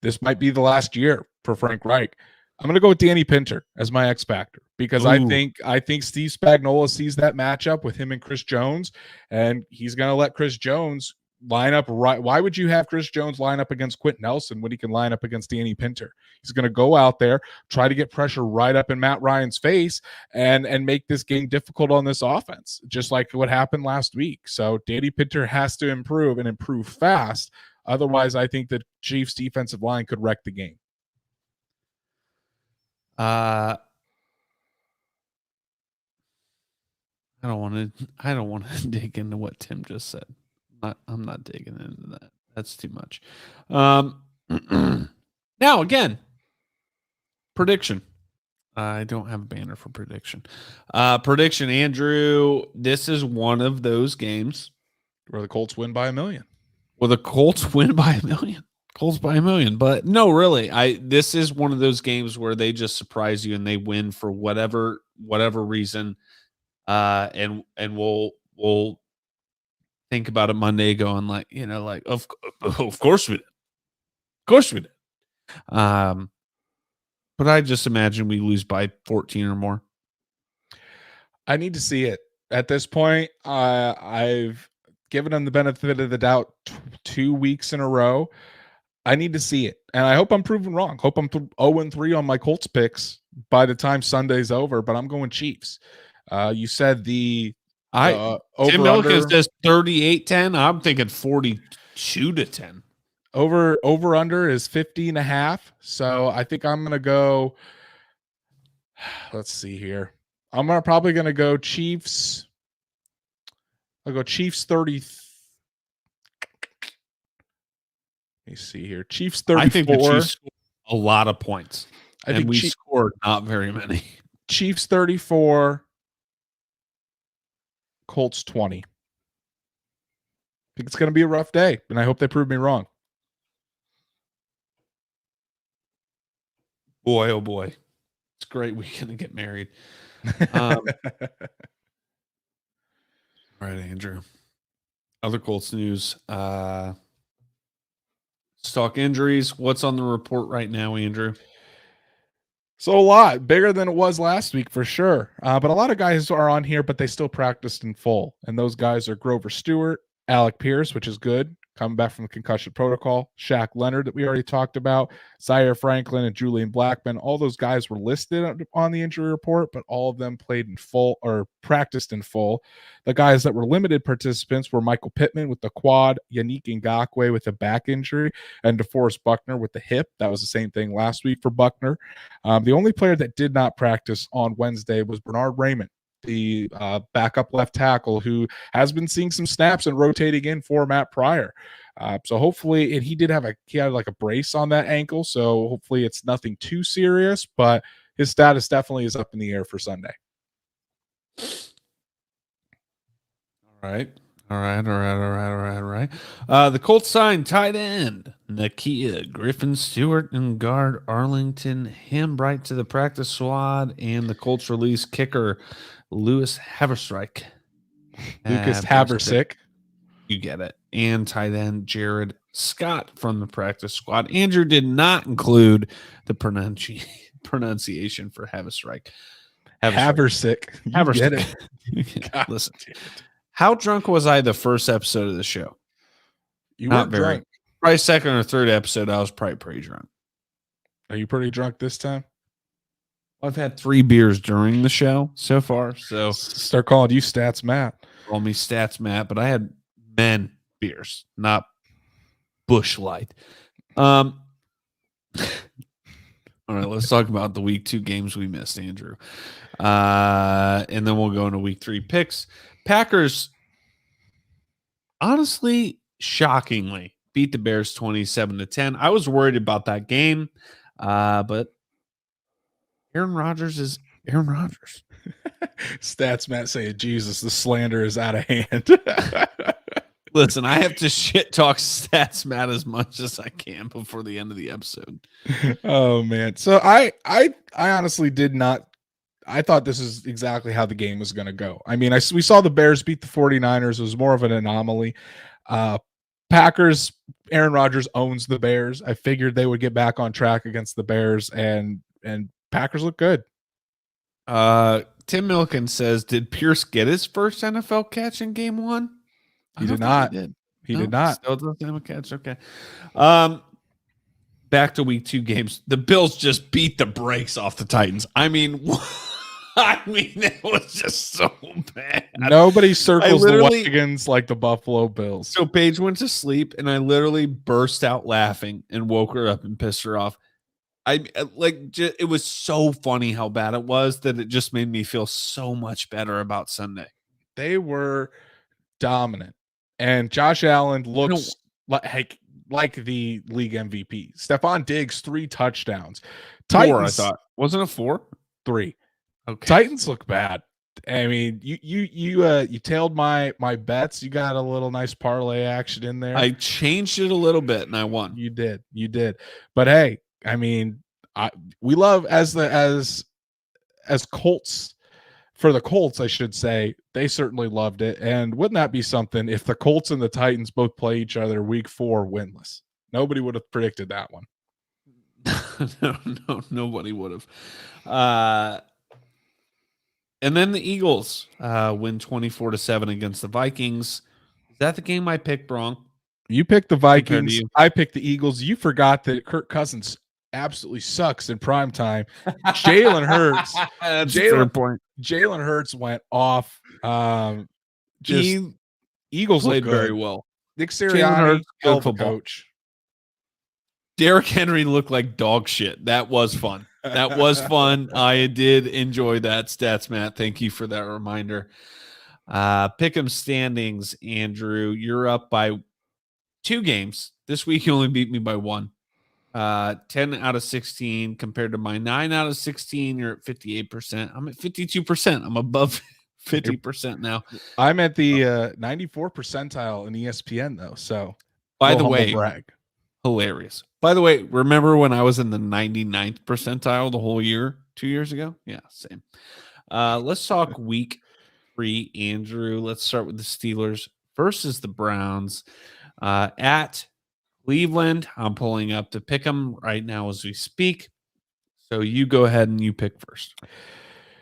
this might be the last year for Frank Reich. I'm going to go with Danny Pinter as my X factor because I think Steve Spagnuolo sees that matchup with him and Chris Jones, and he's going to let Chris Jones line up right. Why would you have Chris Jones line up against Quentin Nelson when he can line up against Danny Pinter? He's going to go out there, try to get pressure right up in Matt Ryan's face and make this game difficult on this offense, just like what happened last week. So Danny Pinter has to improve and improve fast. Otherwise, I think the Chiefs defensive line could wreck the game. I don't want to dig into what Tim just said. I'm not digging into that. That's too much. Now again, prediction. I don't have a banner for prediction. Prediction, Andrew. This is one of those games where the Colts win by 1 million. Well, the Colts win by 1 million. Colts by 1 million. But no, really, this is one of those games where they just surprise you and they win for whatever reason. And we'll think about it Monday, going like, of course we did. Of course we did. But I just imagine we lose by 14 or more. I need to see it. At this point, I've given them the benefit of the doubt 2 weeks in a row. I need to see it. And I hope I'm proven wrong. Hope I'm 0-3 on my Colts picks by the time Sunday's over, but I'm going Chiefs. You said the Tim Milliken says 38-10. I'm thinking 42-10. Over under is 50.5. So I think I'm gonna go. Let's see here. I'm probably gonna go Chiefs. I'll go Chiefs 30. Let me see here. Chiefs 34. I think the Chiefs scored a lot of points. I think we scored not very many. Chiefs 34. Colts 20. I think it's going to be a rough day, and I hope they prove me wrong. Boy, oh boy. It's great weekend to get married. All right, Andrew. Other Colts news. Stock injuries. What's on the report right now, Andrew? So a lot bigger than it was last week for sure. But a lot of guys are on here, but they still practiced in full. And those guys are Grover Stewart, Alec Pierce, which is good, coming back from the concussion protocol, Shaq Leonard that we already talked about, Zaire Franklin and Julian Blackman. All those guys were listed on the injury report, but all of them played in full or practiced in full. The guys that were limited participants were Michael Pittman with the quad, Yannick Ngakoue with a back injury, and DeForest Buckner with the hip. That was the same thing last week for Buckner. The only player that did not practice on Wednesday was Bernard Raymond, the backup left tackle, who has been seeing some snaps and rotating in for Matt Pryor. So hopefully, and he had like a brace on that ankle, so hopefully it's nothing too serious, but his status definitely is up in the air for Sunday. All right. The Colts signed tight end Nakia Griffin-Stewart and guard Arlington Hambright to the practice squad, and the Colts released kicker Lucas Haversick. You get it. And tight end Jared Scott from the practice squad. Andrew did not include the pronunciation for Haversick. Haversick. You get it. Listen. How drunk was I the first episode of the show? You weren't drunk. Probably second or third episode, I was probably pretty drunk. Are you pretty drunk this time? I've had 3 beers during the show so far. So start calling you Stats Matt. Call me Stats Matt, but I had men beers, not Busch Light. All right, let's talk about the week 2 games we missed, Andrew. And then we'll go into week 3 picks. Packers, honestly, shockingly, beat the Bears 27-10. I was worried about that game, but Aaron Rodgers is Aaron Rodgers. Stats Matt saying, Jesus, the slander is out of hand. Listen, I have to shit talk Stats Matt as much as I can before the end of the episode. Oh man. So I honestly did not. I thought this is exactly how the game was going to go. I mean, we saw the Bears beat the 49ers. It was more of an anomaly. Packers, Aaron Rodgers owns the Bears. I figured they would get back on track against the Bears, and Packers look good. Tim Milken says, did Pierce get his first NFL catch in game one? He did not. He did not. Still doesn't have a catch. Okay. Back to week 2 games. The Bills just beat the brakes off the Titans. I mean, it was just so bad. Nobody circles the wagons like the Buffalo Bills. So Paige went to sleep, and I literally burst out laughing and woke her up and pissed her off. It was so funny how bad it was that it just made me feel so much better about Sunday. They were dominant, and Josh Allen looks like the league MVP. Stephon Diggs 3 touchdowns. Titans, 4, I thought. Wasn't it 4? 3. Okay. Titans look bad. I mean, you tailed my bets. You got a little nice parlay action in there. I changed it a little bit and I won. You did. But hey, I mean, we love as Colts. For the Colts, I should say, they certainly loved it. And wouldn't that be something if the Colts and the Titans both play each other week 4 winless? Nobody would have predicted that one. No, nobody would have. And then the Eagles win 24-7 against the Vikings. Is that the game I picked wrong? You picked the Vikings. I picked the Eagles. You forgot that Kirk Cousins absolutely sucks in prime time. Jalen Hurts. Jalen Hurts went off. Eagles played look very well. Nick Sirianni, coach. Derrick Henry looked like dog shit. That was fun. That was fun. I did enjoy that. Stats Matt, thank you for that reminder. Pick'em standings, Andrew. You're up by 2 games. This week you only beat me by 1. 10 out of 16 compared to my 9 out of 16. You're at 58%. I'm at 52%. I'm above 50% now. I'm at the 94 percentile in ESPN though. So by the way, brag. Hilarious. By the way, remember when I was in the 99th percentile the whole year 2 years ago? Yeah, same. Let's talk week 3, Andrew. Let's start with the Steelers versus the Browns at Cleveland. I'm pulling up to pick them right now as we speak. So you go ahead and you pick first.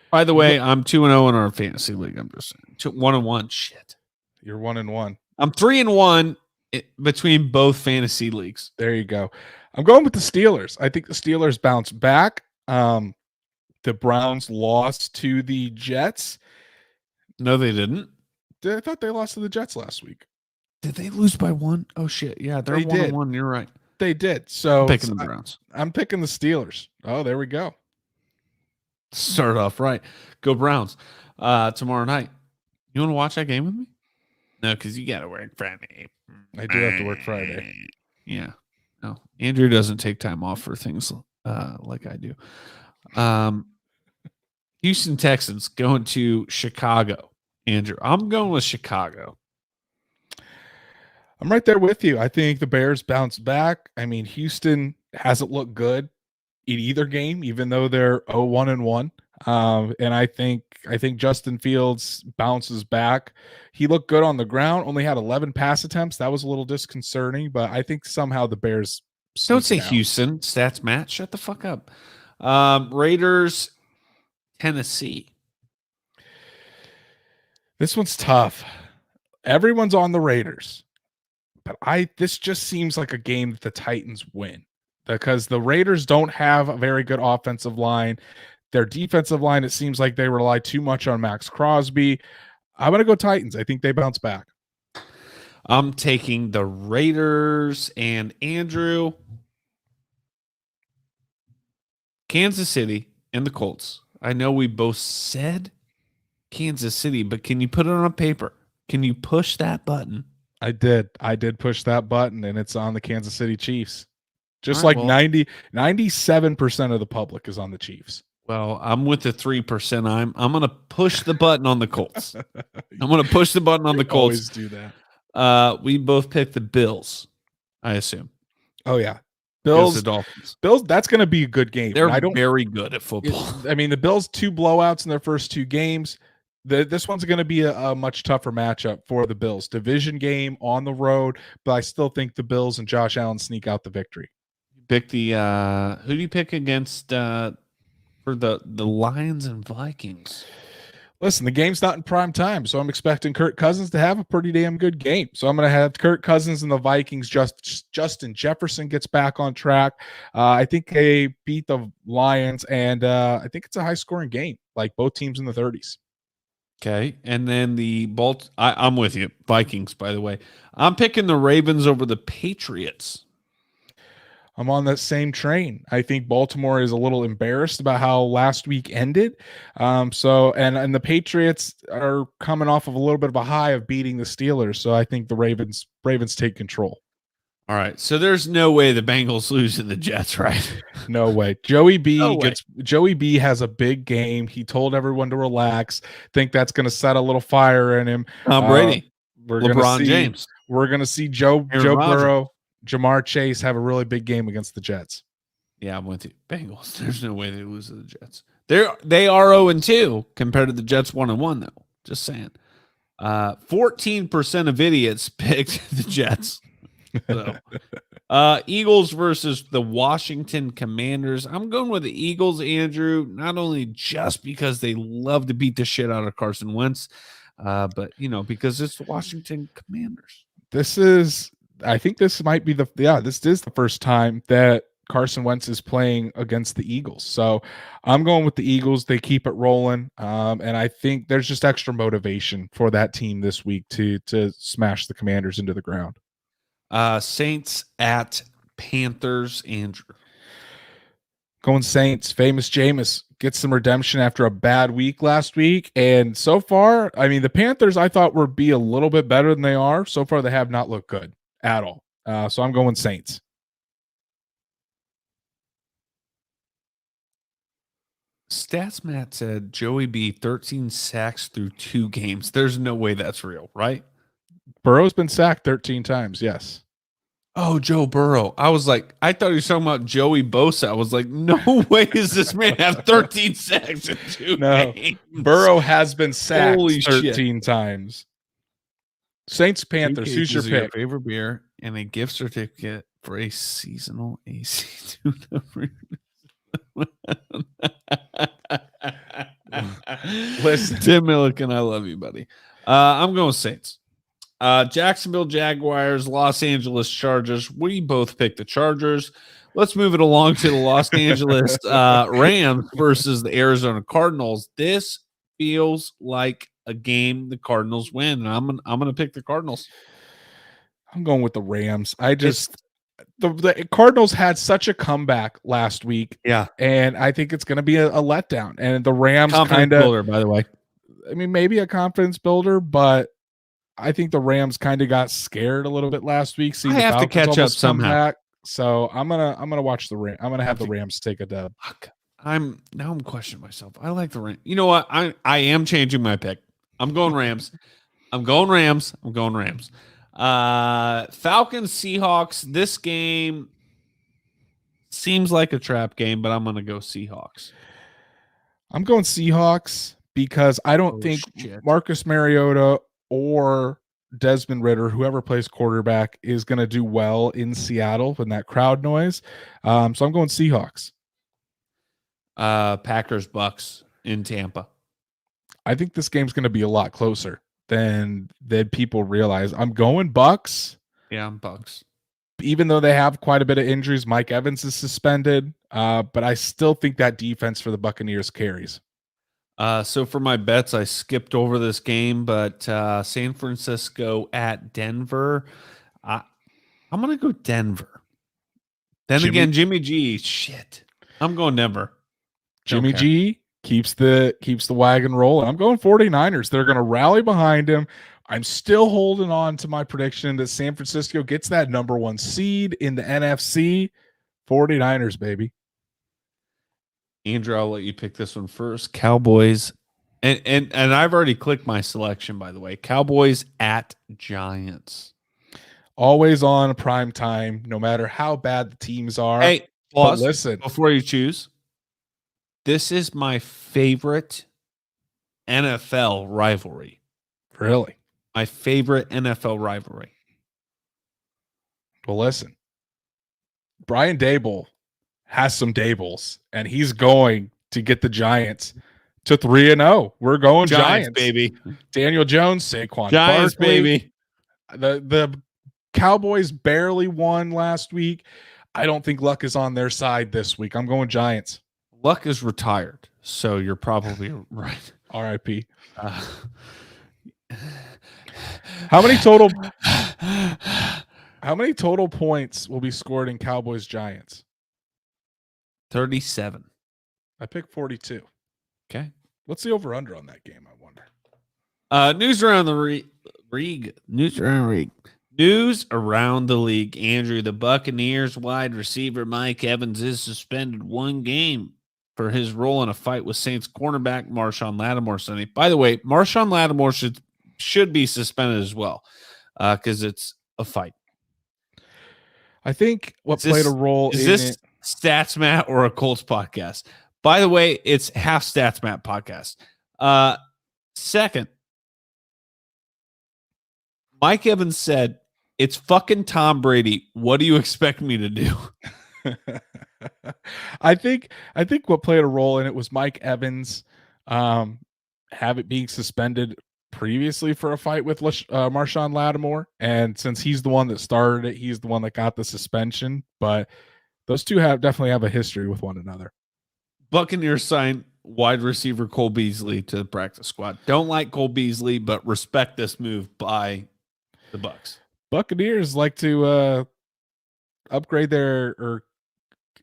By the way, I'm 2-0 in our fantasy league. I'm just 1-1. Shit. You're 1-1. I'm 3-1 between both fantasy leagues. There you go. I'm going with the Steelers. I think the Steelers bounce back. The Browns lost to the Jets. No, they didn't. I thought they lost to the Jets last week. Did they lose by 1? Oh shit! Yeah, they're 1-1. You're right. They did. So I'm picking the Browns. I'm picking the Steelers. Oh, there we go. Start off right. Go Browns. Tomorrow night. You want to watch that game with me? No, because you got to work Friday. I do have to work Friday. Yeah. No, Andrew doesn't take time off for things like I do. Houston Texans going to Chicago. Andrew, I'm going with Chicago. I'm right there with you. I think the Bears bounce back. I mean, Houston hasn't looked good in either game, even though they're 0-1-1. And I think Justin Fields bounces back. He looked good on the ground, only had 11 pass attempts. That was a little disconcerting, but I think somehow the Bears don't say Houston. Stats Matt, shut the fuck up. Raiders, Tennessee. This one's tough. Everyone's on the Raiders. But this just seems like a game that the Titans win because the Raiders don't have a very good offensive line. Their defensive line, it seems like they rely too much on Max Crosby. I'm going to go Titans. I think they bounce back. I'm taking the Raiders and Andrew. Kansas City and the Colts. I know we both said Kansas City, but can you put it on paper? Can you push that button? I did push that button, and it's on the Kansas City Chiefs. Just right, like 97% of the public is on the Chiefs. Well, I'm with the 3%. I'm going to push the button on the Colts. I'm going to push the button on the Colts. Always do that. We both picked the Bills, I assume. Oh yeah, Against the Bills. Dolphins. Bills. That's going to be a good game. They're And I don't. very good at football. I mean, the Bills 2 blowouts in their first 2 games. This one's going to be a much tougher matchup for the Bills. Division game on the road, but I still think the Bills and Josh Allen sneak out the victory. Pick the who do you pick against for the Lions and Vikings? Listen, the game's not in prime time, so I'm expecting Kirk Cousins to have a pretty damn good game. So I'm going to have Kirk Cousins and the Vikings. Justin Jefferson gets back on track. I think they beat the Lions, and I think it's a high-scoring game, like both teams in the 30s. Okay, and then I'm with you, Vikings. By the way, I'm picking the Ravens over the Patriots. I'm on that same train. I think Baltimore is a little embarrassed about how last week ended. And the Patriots are coming off of a little bit of a high of beating the Steelers. So I think the Ravens take control. All right. So there's no way the Bengals lose to the Jets, right? No way. Joey B has a big game. He told everyone to relax. Think that's going to set a little fire in him. Tom Brady, LeBron James. We're going to see Joe Burrow, Jamar Chase have a really big game against the Jets. Yeah, I'm with you. Bengals. There's no way they lose to the Jets. They are 0-2 compared to the Jets 1-1 though. Just saying. 14% of idiots picked the Jets. So, Eagles versus the Washington Commanders. I'm going with the Eagles, Andrew, not only just because they love to beat the shit out of Carson Wentz, but because it's the Washington Commanders. I think this might be this is the first time that Carson Wentz is playing against the Eagles. So I'm going with the Eagles. They keep it rolling. And I think there's just extra motivation for that team this week to smash the Commanders into the ground. Saints at Panthers, Andrew. Going Saints. Famous Jameis gets some redemption after a bad week last week. And so far, I mean, the Panthers I thought would be a little bit better than they are. So far, they have not looked good at all. So I'm going Saints. StatsMat said Joey B 13 sacks through 2 games. There's no way that's real, right? Burrow's been sacked 13 times. Yes. Oh, Joe Burrow. I was like, I thought he was talking about Joey Bosa. I was like, no way does this man have 13 sacks in 2 games. Burrow has been sacked 13 times. Saints Panthers. Who's your pick? Favorite beer and a gift certificate for a seasonal AC tune-up. Listen, Tim Milliken, I love you, buddy. I'm going Saints. Jacksonville Jaguars, Los Angeles Chargers. We both picked the Chargers. Let's move it along to the Los Angeles Rams versus the Arizona Cardinals. This feels like a game the Cardinals win, and I'm gonna pick the Cardinals. I'm going with the Rams. The Cardinals had such a comeback last week. Yeah. And I think it's going to be a letdown. And the Rams builder, by the way. I mean, maybe a confidence builder, but I think the Rams kind of got scared a little bit last week. I have to catch up somehow. So I'm gonna watch the Rams. I'm gonna have the Rams take a dub. I'm questioning myself. I like the Rams. You know what? I am changing my pick. I'm going Rams. I'm going Rams. Falcons Seahawks. This game seems like a trap game, but I'm going to go Seahawks. I'm going Seahawks because I don't think Marcus Mariota or Desmond Ridder, whoever plays quarterback, is going to do well in Seattle in that crowd noise. So I'm going Seahawks. Packers Bucks in Tampa. I think this game's going to be a lot closer than people realize. I'm going Bucks. Yeah, I'm Bucks. Even though they have quite a bit of injuries, Mike Evans is suspended, but I still think that defense for the Buccaneers carries. So for my bets, I skipped over this game, but San Francisco at Denver. I'm going to go Denver. Then again, Jimmy G. Shit. I'm going Denver. Jimmy G keeps the wagon rolling. I'm going 49ers. They're going to rally behind him. I'm still holding on to my prediction that San Francisco gets that number 1 seed in the NFC. 49ers, baby. Andrew, I'll let you pick this one first. Cowboys, and I've already clicked my selection, by the way. Cowboys at Giants. Always on prime time, no matter how bad the teams are. Hey, But pause listen, before you choose. This is my favorite NFL rivalry. really. My favorite NFL rivalry. Well, listen. Brian Dable has some Dables, and he's going to get the Giants to 3-0. We're going Giants, baby. Daniel Jones, Saquon Giants, Barkley. baby. The Cowboys barely won last week. I don't think luck is on their side this week. I'm going Giants. Luck is retired, so you're probably right. R.I.P. How many total points will be scored in Cowboys Giants? 37. I picked 42. Okay. What's the over under on that game, I wonder? News around the league. News around the league. Andrew, the Buccaneers wide receiver Mike Evans is suspended 1 game for his role in a fight with Saints cornerback Marshawn Lattimore Sunday. By the way, Marshawn Lattimore should be suspended as well because it's a fight. I think what played a role is in this it. Stats Matt or a Colts podcast? By the way, it's half Stats Matt podcast. Second, Mike Evans said, "It's fucking Tom Brady. What do you expect me to do?" I think what played a role in it was Mike Evans have it being suspended previously for a fight with Marshawn Lattimore, and since he's the one that started it, he's the one that got the suspension. But those two definitely have a history with one another. Buccaneers signed wide receiver Cole Beasley to the practice squad. Don't like Cole Beasley, but respect this move by the Bucs. Buccaneers like to upgrade their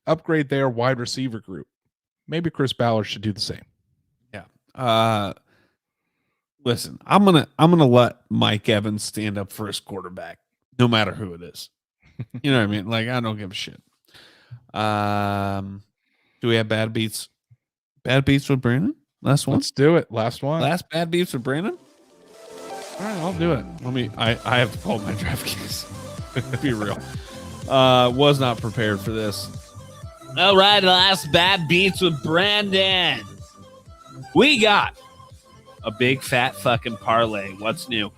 wide receiver group. Maybe Chris Ballard should do the same. Yeah. Listen, I'm gonna let Mike Evans stand up for his quarterback, no matter who it is. You know what I mean? Like, I don't give a shit. Do we have bad beats? Bad beats with Brandon? Last one? Let's do it. Last one. Last bad beats with Brandon? All right, I'll do it. I have to pull my draft keys. Be real. Was not prepared for this. All right, last bad beats with Brandon. We got a big fat fucking parlay. What's new?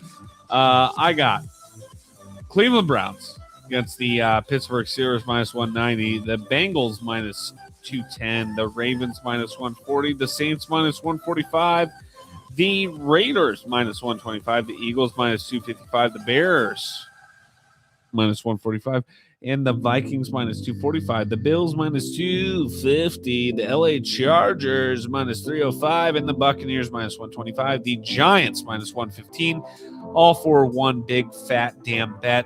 I got Cleveland Browns against the Pittsburgh Steelers minus 190, the Bengals minus 210, the Ravens minus 140, the Saints minus 145, the Raiders minus 125, the Eagles minus 255, the Bears minus 145, and the Vikings minus 245, the Bills minus 250, the LA Chargers minus 305, and the Buccaneers minus 125, the Giants minus 115, all for one big fat damn bet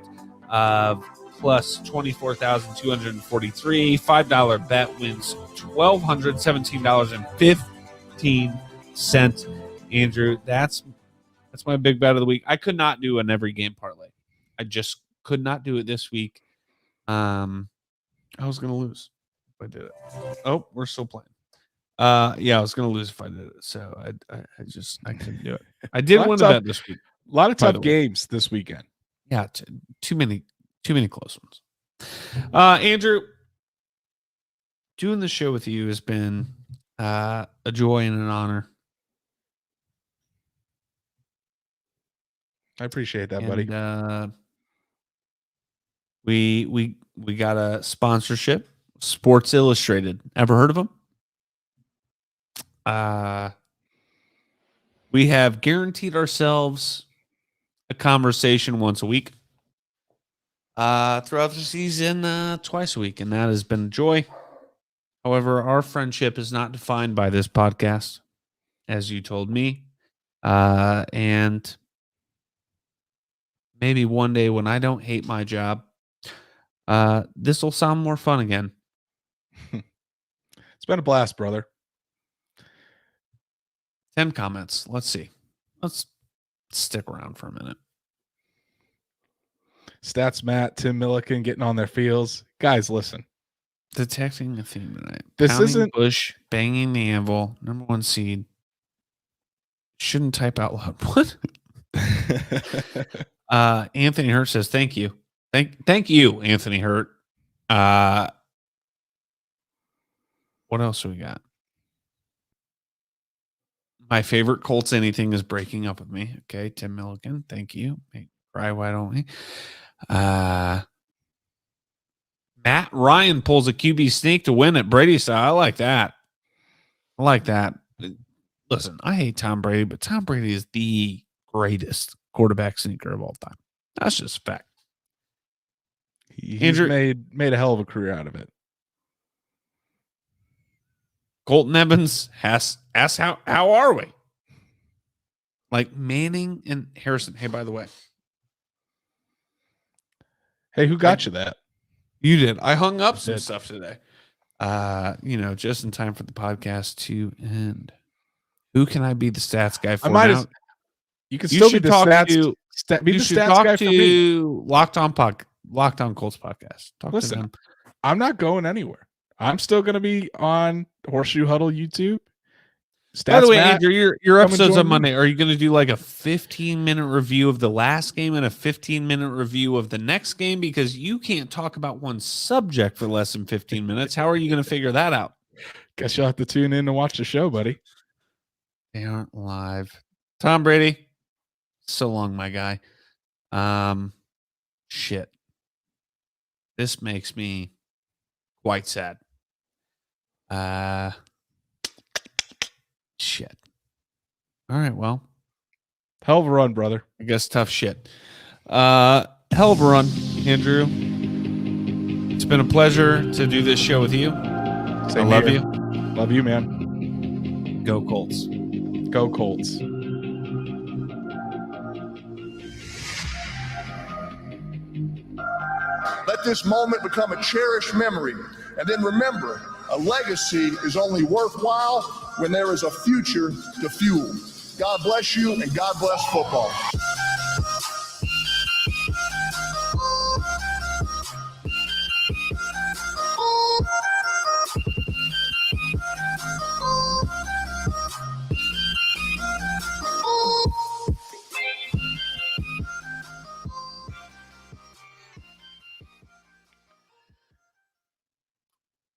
of plus 24,243. $5 bet wins $1,217.15. Andrew, that's my big bet of the week. I could not do an every game parlay. I just could not do it this week. I was gonna lose if I did it. Oh, we're still playing. Yeah, I was gonna lose if I did it. So I couldn't do it. I did win a bet this week. A lot of tough games this weekend. Yeah, too many close ones. Andrew, doing the show with you has been a joy and an honor. I appreciate that, buddy. We got a sponsorship, Sports Illustrated. Ever heard of them? We have guaranteed ourselves a conversation once a week. Throughout the season, twice a week, and that has been a joy. However, our friendship is not defined by this podcast, as you told me. And maybe one day when I don't hate my job, this will sound more fun again. It's been a blast, brother. 10 comments. Let's see. Let's stick around for a minute. Stats Matt, Tim Milliken getting on their feels. Guys, listen. Detecting a theme tonight. This Pounding isn't- Bush, banging the anvil, number 1 seed. Shouldn't type out loud. What? Anthony Hurt says, thank you. Thank you, Anthony Hurt. What else do we got? My favorite Colts anything is breaking up with me. Okay, Tim Milligan, thank you. Cry, why don't we? Matt Ryan pulls a QB sneak to win at Brady style. I like that. Listen, I hate Tom Brady, but Tom Brady is the greatest quarterback sneaker of all time. That's just fact. He's Andrew- made a hell of a career out of it. Colton Evans asks how are we? Like Manning and Harrison. Hey, by the way, Hey, who got you that? you did. I hung up some did. stuff today. Just in time for the podcast to end. Who can I be the stats guy for? I might now? as you can still be should the talk stats. to- Be You the should stats talk guy for me. to Locked On Colts podcast. Talk Listen, to them. I'm not going anywhere. I'm still going to be on Horseshoe Huddle YouTube. Stats By the way, Matt, Andrew, your come and episodes join on me. Monday, are you going to do like a 15-minute review of the last game and a 15-minute review of the next game? Because you can't talk about one subject for less than 15 minutes. How are you going to figure that out? Guess you'll have to tune in to watch the show, buddy. They aren't live. Tom Brady, so long, my guy. Shit. This makes me quite sad. Shit. All right, well, Hell of a run, brother. I guess tough shit. Hell of a run, Andrew. It's been a pleasure to do this show with you. I love you. Love you, man. Go Colts. Go Colts. Let this moment become a cherished memory. And then remember, a legacy is only worthwhile when there is a future to fuel. God bless you and God bless football.